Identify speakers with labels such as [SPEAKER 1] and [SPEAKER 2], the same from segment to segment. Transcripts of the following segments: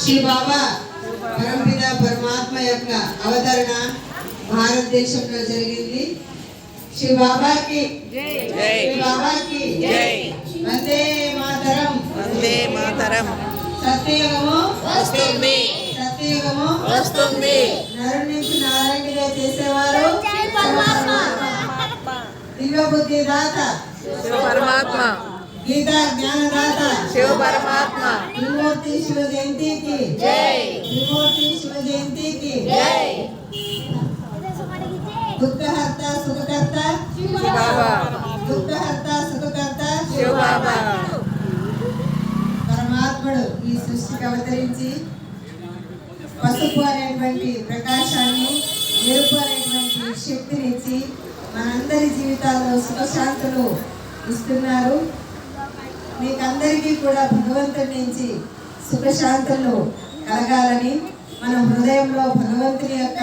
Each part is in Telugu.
[SPEAKER 1] శ్రీ బాబా పరమపిత పరమాత్మ యొక్క అవతరణ భారతదేశంలో జరిగింది. శ్రీ బాబాకి శ్రీ బాబాకి వందే మాతరం,
[SPEAKER 2] వందే మాతరం.
[SPEAKER 1] సత్యయుగము
[SPEAKER 2] వస్తుంది,
[SPEAKER 1] సత్యయుగము
[SPEAKER 2] వస్తుంది.
[SPEAKER 1] నరుడి నుంచి నారాయణుడిగా చేసేవారు దివ్య బుద్ధి దాత
[SPEAKER 2] శివ పరమాత్మ,
[SPEAKER 1] గీతా జ్ఞానదాత
[SPEAKER 2] శివ పరమాత్మ.
[SPEAKER 1] త్రిమూర్తి శివ జయంతికి
[SPEAKER 2] జై,
[SPEAKER 1] త్రిమూర్తి శివ జయంతికి
[SPEAKER 2] జై.
[SPEAKER 1] దుఃఖహర్త సుఖకర్త
[SPEAKER 2] శివ బాబా,
[SPEAKER 1] దుఃఖహర్త సుఖకర్త
[SPEAKER 2] శివ బాబా.
[SPEAKER 1] పరమాత్ముడు ఈ సృష్టికి అవతరించి పసుపు అనేటువంటి ప్రకాశాన్ని, ఎరుపు అనేటువంటి శక్తినిచ్చి మనందరి జీవితాల్లో సుఖశాంతులు ఇస్తున్నారు. మీకందరికీ కూడా భగవంతుడి నుంచి సుఖశాంతులు కలగాలని, మన హృదయంలో భగవంతుని యొక్క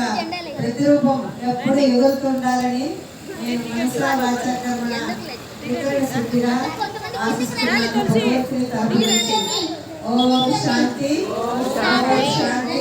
[SPEAKER 1] ప్రతిరూపం ఎప్పుడు ఎగురుతుండాలని నేను మనసా వాచా కర్మణ ఇతరుల శుద్ధిగా ఆశిస్తున్నాను. భగవంతుని తరపు నుంచి ఓం శాంతి, ఓం శాంతి.